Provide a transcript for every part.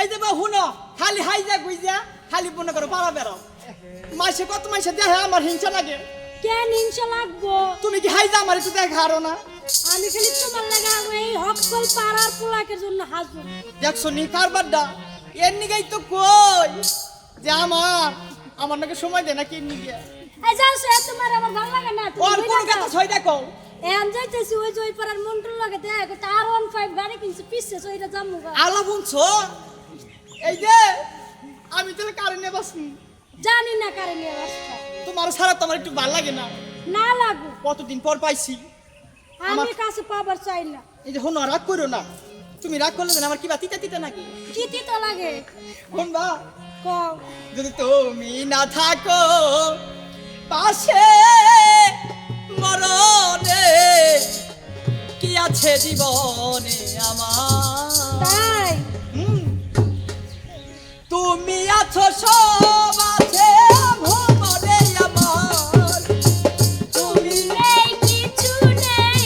এই যে বা হুনো খালি হাইজা গুইজা খালি মনে করো পাড়া বেড়াও মাসে কত মাসে দেখে আমার হিংসা লাগে কেন হিংসা লাগবো তুমি কি হাইজা আমার একটু দেখা হারো না আমি খালি তোমার লাগা এই হকল পাড়ার পোলাকের জন্য হাজু দেখছো নি কারবারটা এর নিগাই তো কই যে আমার নাকি সময় দেয় না কি নিগে এই যাও সে তোমার আমার ভালো লাগে না ওর কোন কথা ছয় দেখো এখন যাইতেছি ওই যে ওই পাড়ার মন্টুর লাগে দেখ তার 15 গাড়ি কিনছে পিছে ওইটা জামু আলো বুনছো এই যে আমি তাহলে কারণে বাসনি জানি না কারে নিয়ে রাস্তা তোমার সারা তোমার একটু ভালো লাগে না না লাগু কতদিন পর পাইছি আমি কাছে পাবার চাই না এই যে হনো রাগ করো না তুমি রাগ করলে না আমার কি বা তিতা তিতা নাকি কিতি তো লাগে শুনবা কও যদি তুমি না থাকো পাশে মরণে কি আছে জীবনে আমার তাই তুমি আছো সব আছে ভুবনে আমার তুমি নেই কিছু নেই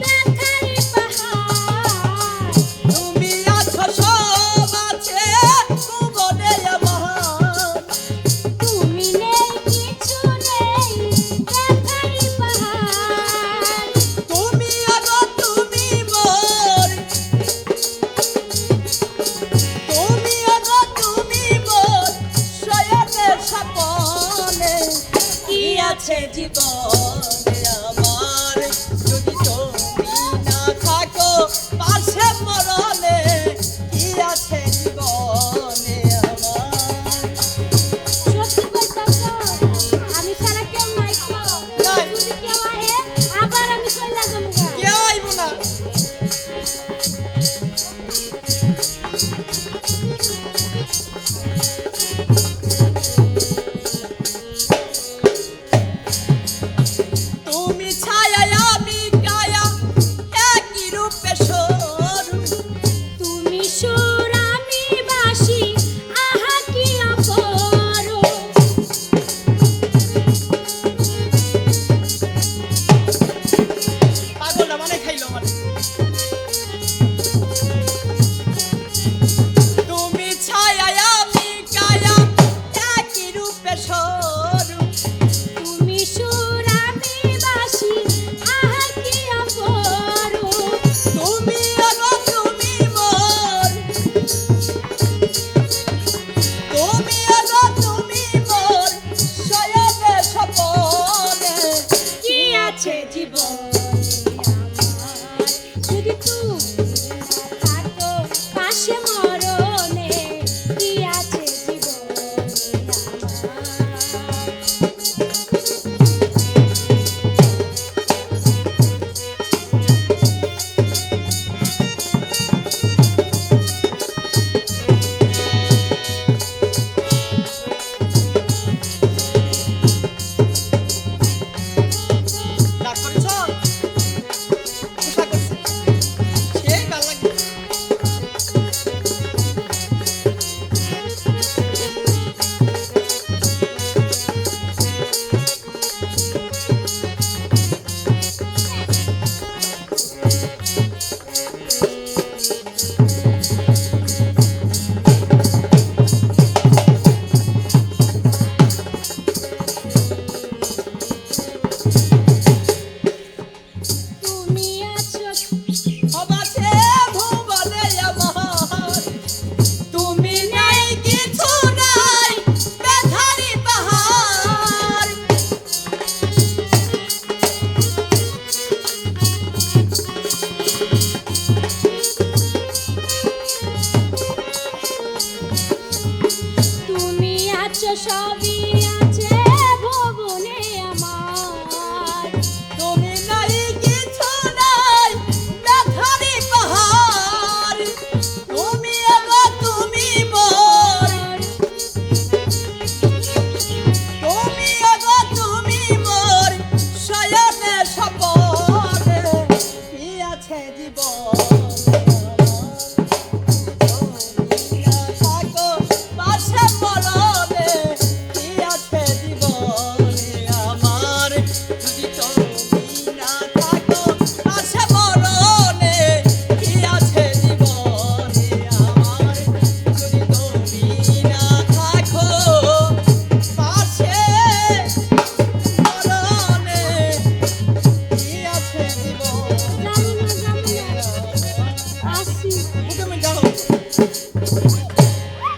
ব্যথারি পাহাড় তুমি আছো সব আছে ভুবনে আমার তুমি নেই কিছু নেই ব্যথারি পাহাড় তুমি আগো তুমি মোর তুমি আগো তুমি মোর শয়নের স্বপনে কি আছে জীবনে আমার যদি তুমি না থাকো পাশে মরণে কি আছে জীবনে আমার সত্যি কইতাছো আমি সারা কেউ নাই খাও নাই। যদি কেউ আহে আবার আমি চলে যাবো কে আইব না